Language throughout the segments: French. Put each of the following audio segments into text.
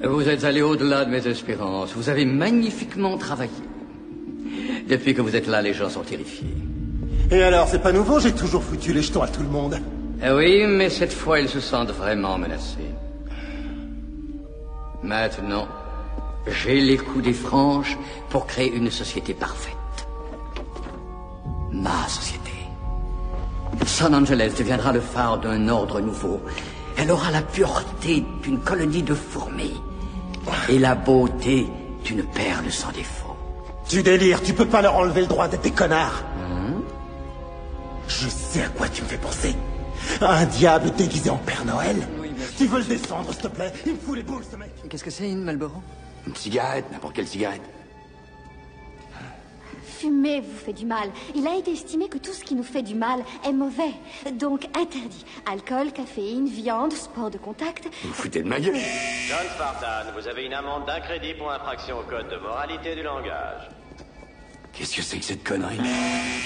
Vous êtes allé au-delà de mes espérances. Vous avez magnifiquement travaillé. Depuis que vous êtes là, les gens sont terrifiés. Et alors, c'est pas nouveau, j'ai toujours foutu les jetons à tout le monde. Oui, mais cette fois, ils se sentent vraiment menacés. Maintenant, j'ai les coups des franges pour créer une société parfaite. Ma société. Los Angeles deviendra le phare d'un ordre nouveau. Elle aura la pureté d'une colonie de fourmis et la beauté d'une perle sans défaut. Tu délires, tu peux pas leur enlever le droit d'être des connards. Je sais à quoi tu me fais penser. Un diable déguisé en Père Noël. Oui, tu veux le descendre, s'il te plaît? Il me fout les boules, ce mec. Qu'est-ce que c'est, une Marlboro? Une cigarette, n'importe quelle cigarette. Fumer vous fait du mal. Il a été estimé que tout ce qui nous fait du mal est mauvais. Donc interdit. Alcool, caféine, viande, sport de contact. Vous foutez de ma gueule. John Spartan, vous avez une amende d'un crédit pour infraction au code de moralité du langage. Qu'est-ce que c'est que cette connerie?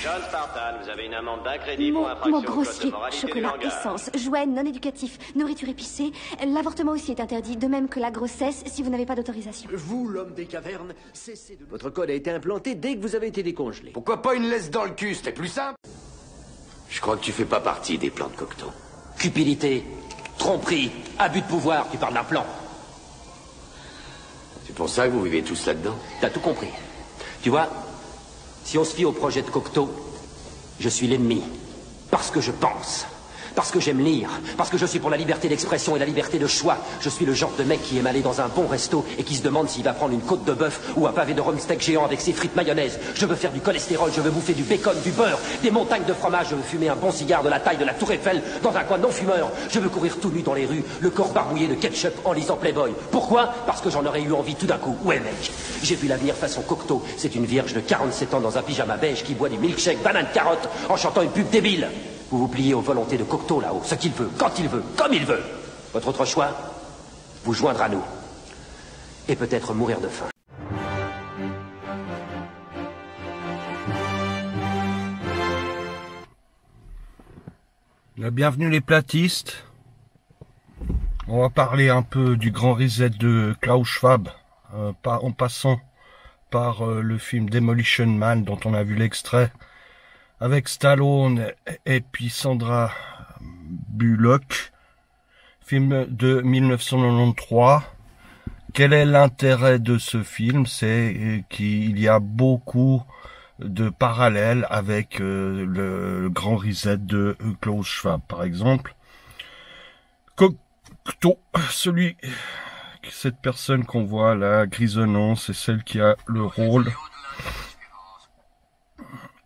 John Spartan, vous avez une amende d'un crédit pour Mots infraction au code de grossiers, moralité du chocolat, langage. essence, jouets non éducatifs, nourriture épicée. L'avortement aussi est interdit, de même que la grossesse si vous n'avez pas d'autorisation. Vous, l'homme des cavernes, cessez de... Votre code a été implanté dès que vous avez été décongelé. Pourquoi pas une laisse dans le cul, c'était plus simple? Je crois que tu fais pas partie des plans de Cocteau. Cupidité, tromperie, abus de pouvoir, tu parles d'un plan. C'est pour ça que vous vivez tous là-dedans? T'as tout compris. Tu vois, si on se fie au projet de Cocteau, je suis l'ennemi. Parce que je pense. Parce que j'aime lire. Parce que je suis pour la liberté d'expression et la liberté de choix. Je suis le genre de mec qui aime aller dans un bon resto et qui se demande s'il va prendre une côte de bœuf ou un pavé de rumsteak géant avec ses frites mayonnaise. Je veux faire du cholestérol, je veux bouffer du bacon, du beurre, des montagnes de fromage. Je veux fumer un bon cigare de la taille de la Tour Eiffel dans un coin non fumeur. Je veux courir tout nu dans les rues, le corps barbouillé de ketchup en lisant Playboy. Pourquoi? Parce que j'en aurais eu envie tout d'un coup. Ouais mec, j'ai vu l'avenir façon Cocteau. C'est une vierge de 47 ans dans un pyjama beige qui boit du milkshake banane carotte en chantant une pub débile. Vous vous pliez aux volontés de Cocteau là-haut, ce qu'il veut, quand il veut, comme il veut. Votre autre choix, vous joindre à nous. Et peut-être mourir de faim. Bienvenue les platistes. On va parler un peu du grand reset de Klaus Schwab, en passant par le film Demolition Man dont on a vu l'extrait, avec Stallone et puis Sandra Bullock, film de 1993. Quel est l'intérêt de ce film? C'est qu'il y a beaucoup de parallèles avec le grand reset de Klaus Schwab, par exemple. Cocteau, cette personne qu'on voit là, grisonnant, c'est celle qui a le rôle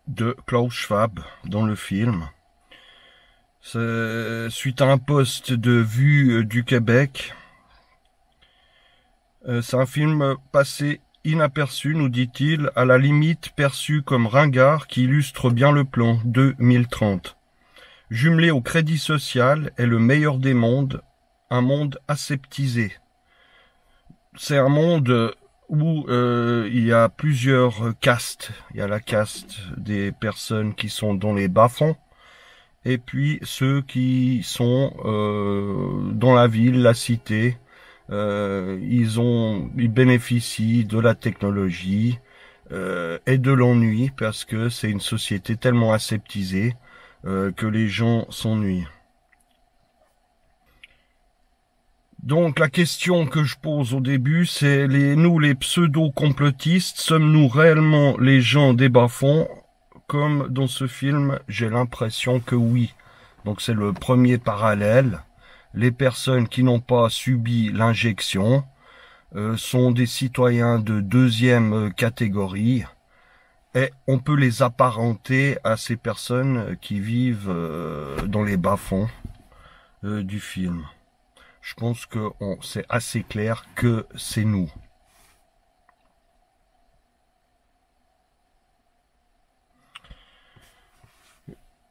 de Klaus Schwab dans le film. Suite à un poste de Vue du Québec, c'est un film passé inaperçu, nous dit-il, à la limite perçu comme ringard, qui illustre bien le plan 2030. Jumelé au crédit social est le meilleur des mondes, un monde aseptisé. C'est un monde où il y a plusieurs castes. Il y a la caste des personnes qui sont dans les bas-fonds, et puis ceux qui sont dans la ville, la cité. Ils bénéficient de la technologie et de l'ennui, parce que c'est une société tellement aseptisée que les gens s'ennuient. Donc la question que je pose au début, c'est nous les pseudo-complotistes, sommes-nous réellement les gens des bas-fonds? Comme dans ce film, j'ai l'impression que oui. Donc c'est le premier parallèle. Les personnes qui n'ont pas subi l'injection sont des citoyens de deuxième catégorie, et on peut les apparenter à ces personnes qui vivent dans les bas-fonds du film. Je pense que c'est assez clair que c'est nous.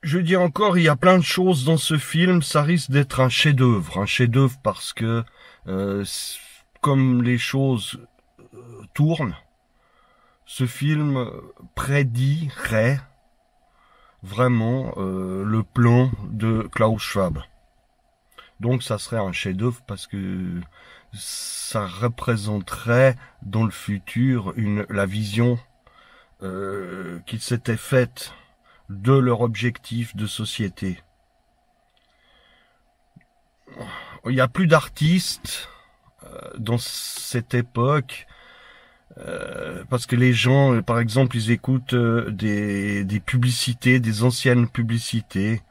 Je dis encore, il y a plein de choses dans ce film, ça risque d'être un chef-d'œuvre. Un chef-d'œuvre parce que, comme les choses tournent, ce film prédirait vraiment le plan de Klaus Schwab. Donc ça serait un chef-d'œuvre parce que ça représenterait dans le futur la vision qu'ils s'étaient faite de leur objectif de société. Il n'y a plus d'artistes dans cette époque parce que les gens, par exemple, ils écoutent des publicités, des anciennes publicités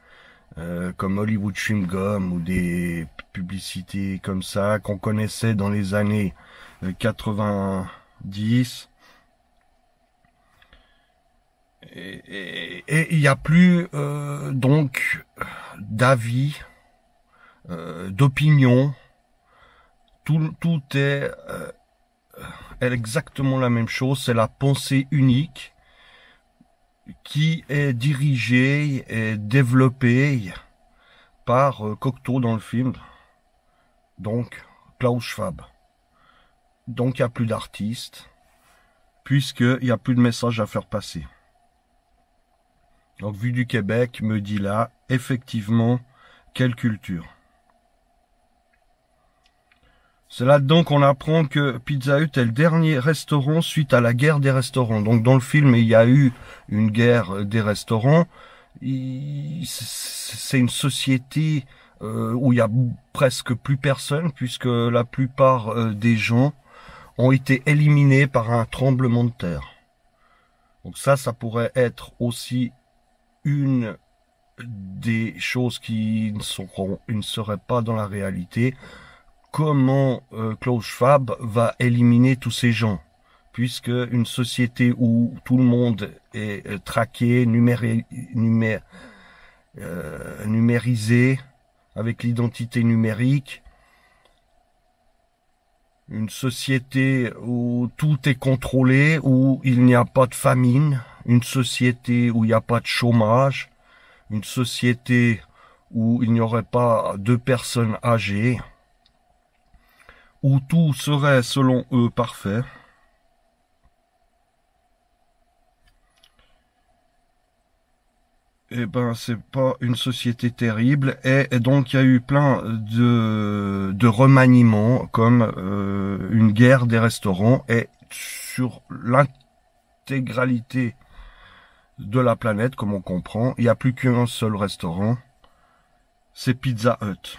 comme Hollywood Chewing Gum ou des publicités comme ça qu'on connaissait dans les années 90. Et il n'y a plus donc d'avis, d'opinion. Tout est exactement la même chose. C'est la pensée unique qui est dirigée et développée par Cocteau dans le film. Donc Klaus Schwab. Donc il n'y a plus d'artistes, puisqu'il n'y a plus de message à faire passer. Donc, Vue du Québec me dit là, effectivement, quelle culture. C'est là-dedans qu'on apprend que Pizza Hut est le dernier restaurant suite à la guerre des restaurants. Donc, dans le film, il y a eu une guerre des restaurants. C'est une société où il y a presque plus personne, puisque la plupart des gens ont été éliminés par un tremblement de terre. Donc ça pourrait être aussi une des choses qui ne seraient pas dans la réalité. Comment Klaus Schwab va éliminer tous ces gens, puisque une société où tout le monde est traqué, numérisé, avec l'identité numérique, une société où tout est contrôlé, où il n'y a pas de famine, une société où il n'y a pas de chômage, une société où il n'y aurait pas de personnes âgées, où tout serait selon eux parfait. Eh ben, c'est pas une société terrible, et donc il y a eu plein de remaniements, comme une guerre des restaurants, et sur l'intégralité de la planète, comme on comprend, il n'y a plus qu'un seul restaurant, c'est Pizza Hut.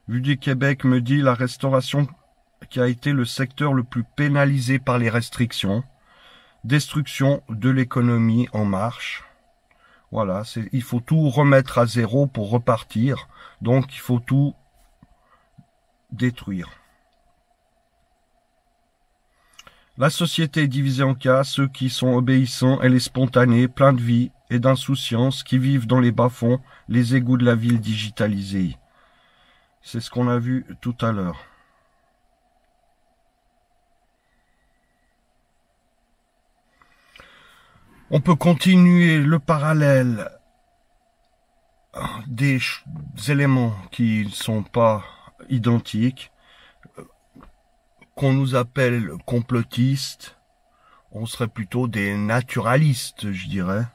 Vue du Québec me dit la restauration qui a été le secteur le plus pénalisé par les restrictions, destruction de l'économie en marche. Voilà, il faut tout remettre à zéro pour repartir, donc il faut tout détruire. La société est divisée en cas, ceux qui sont obéissants et les spontanés, pleins de vie et d'insouciance, qui vivent dans les bas-fonds, les égouts de la ville digitalisée. C'est ce qu'on a vu tout à l'heure. On peut continuer le parallèle des éléments qui ne sont pas identiques, qu'on nous appelle complotistes, on serait plutôt des naturalistes, je dirais.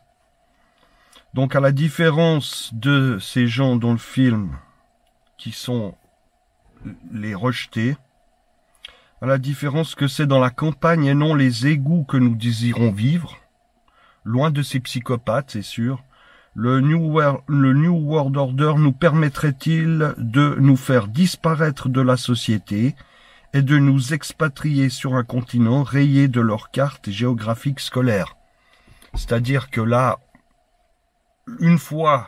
Donc à la différence de ces gens dans le film qui sont les rejetés, à la différence que c'est dans la campagne et non les égouts que nous désirons vivre, loin de ces psychopathes, c'est sûr, le New World Order nous permettrait-il de nous faire disparaître de la société et de nous expatrier sur un continent rayé de leur carte géographique scolaire? C'est-à-dire que là, une fois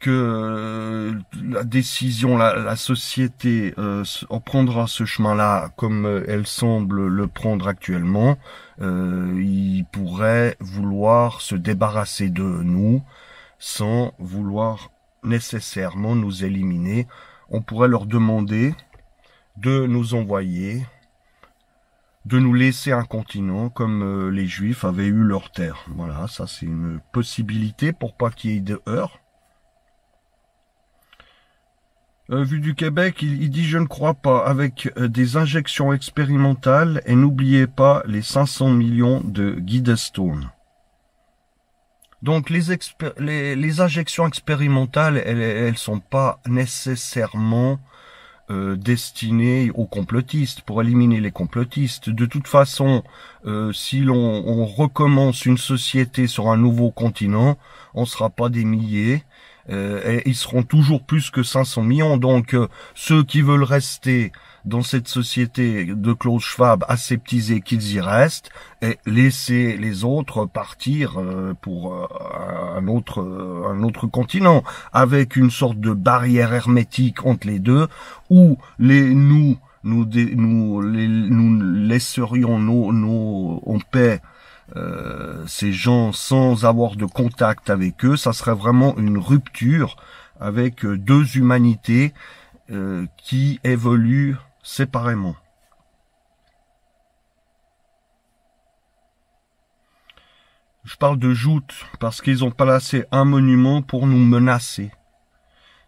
que la décision, la société prendra ce chemin-là comme elle semble le prendre actuellement, ils pourraient vouloir se débarrasser de nous sans vouloir nécessairement nous éliminer. On pourrait leur demander de nous envoyer, de nous laisser un continent comme les Juifs avaient eu leur terre. Voilà, ça c'est une possibilité pour pas qu'il y ait de heurts. Vue du Québec, il dit « Je ne crois pas, avec des injections expérimentales, et n'oubliez pas les 500 millions de Guy Stone. » Donc les injections expérimentales, elles sont pas nécessairement destiné aux complotistes, pour éliminer les complotistes. De toute façon, si on recommence une société sur un nouveau continent, on ne sera pas des milliers, et ils seront toujours plus que 500 millions. Donc ceux qui veulent rester dans cette société de Klaus Schwab, aseptisés, qu'ils y restent, et laisser les autres partir pour un autre continent, avec une sorte de barrière hermétique entre les deux, où nous laisserions en paix ces gens sans avoir de contact avec eux. Ça serait vraiment une rupture avec deux humanités qui évoluent séparément. Je parle de joutes parce qu'ils ont placé un monument pour nous menacer.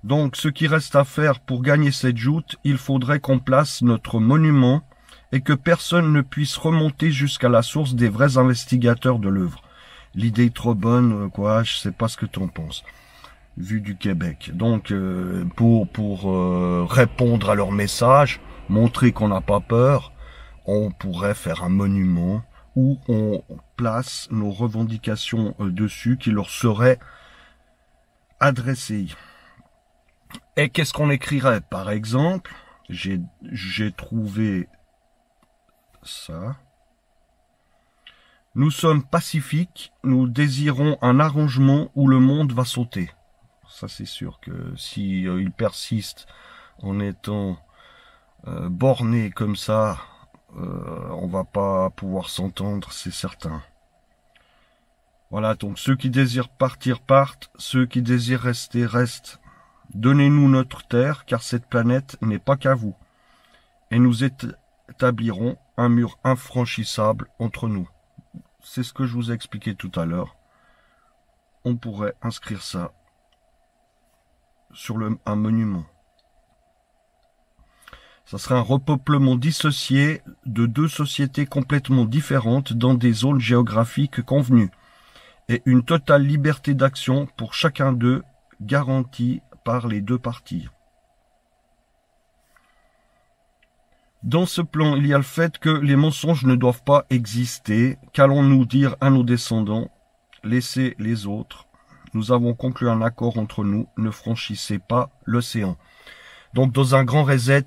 Donc ce qui reste à faire pour gagner cette joute, il faudrait qu'on place notre monument et que personne ne puisse remonter jusqu'à la source des vrais investigateurs de l'œuvre. L'idée est trop bonne, quoi, je sais pas ce que tu en penses, vu du Québec. Donc pour répondre à leur message, montrer qu'on n'a pas peur, on pourrait faire un monument où on place nos revendications dessus qui leur seraient adressées. Et qu'est-ce qu'on écrirait? Par exemple, j'ai trouvé ça. Nous sommes pacifiques, nous désirons un arrangement où le monde va sauter. Ça c'est sûr que si ils persistent en étant bornés comme ça, on va pas pouvoir s'entendre, c'est certain. Voilà, donc ceux qui désirent partir partent, ceux qui désirent rester restent. Donnez-nous notre terre, car cette planète n'est pas qu'à vous. Et nous établirons un mur infranchissable entre nous. C'est ce que je vous ai expliqué tout à l'heure. On pourrait inscrire ça sur un monument. Ça serait un repeuplement dissocié de deux sociétés complètement différentes dans des zones géographiques convenues. Et une totale liberté d'action pour chacun d'eux, garantie par les deux parties. Dans ce plan, il y a le fait que les mensonges ne doivent pas exister. Qu'allons-nous dire à nos descendants? Laissez les autres. Nous avons conclu un accord entre nous. Ne franchissez pas l'océan. Donc dans un grand reset,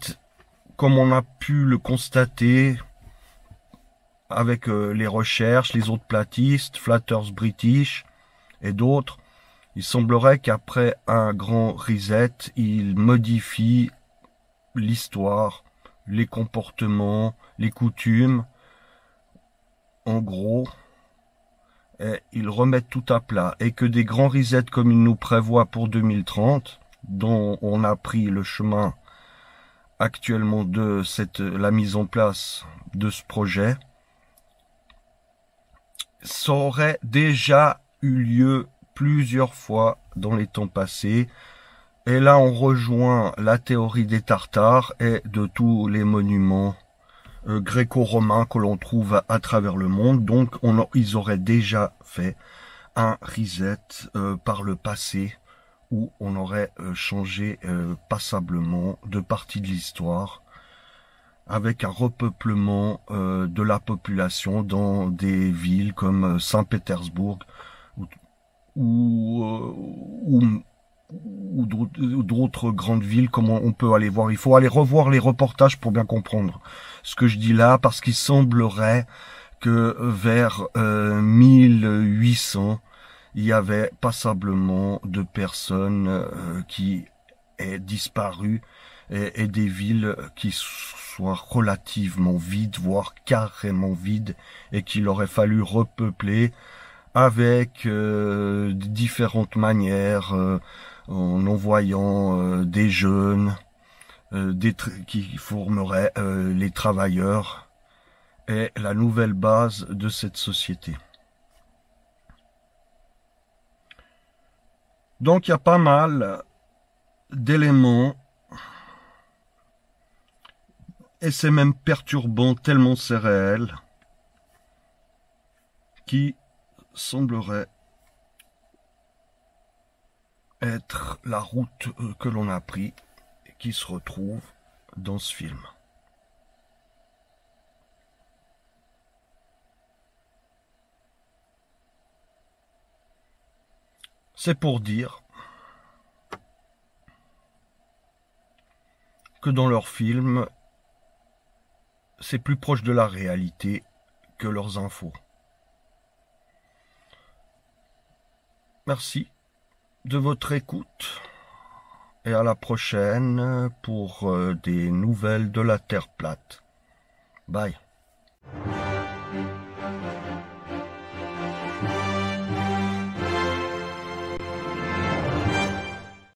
comme on a pu le constater avec les recherches, les autres platistes, Flatters British et d'autres, il semblerait qu'après un grand reset, il modifie l'histoire, les comportements, les coutumes, en gros, et ils remettent tout à plat. Et que des grands resets comme ils nous prévoient pour 2030, dont on a pris le chemin actuellement de la mise en place de ce projet, ça aurait déjà eu lieu plusieurs fois dans les temps passés. Et là, on rejoint la théorie des Tartares et de tous les monuments gréco-romains que l'on trouve à travers le monde. Donc, ils auraient déjà fait un reset par le passé où on aurait changé passablement de partie de l'histoire avec un repeuplement de la population dans des villes comme Saint-Pétersbourg ou d'autres grandes villes, comme on peut aller voir. Il faut aller revoir les reportages pour bien comprendre ce que je dis là, parce qu'il semblerait que vers 1800, il y avait passablement de personnes qui aient disparu et des villes qui soient relativement vides, voire carrément vides, et qu'il aurait fallu repeupler avec différentes manières, en envoyant des jeunes qui formeraient les travailleurs et la nouvelle base de cette société. Donc il y a pas mal d'éléments et c'est même perturbant tellement c'est réel qui semblerait être la route que l'on a pris et qui se retrouve dans ce film. C'est pour dire que dans leurs films, c'est plus proche de la réalité que leurs infos. Merci de votre écoute et à la prochaine pour des nouvelles de la Terre plate. Bye.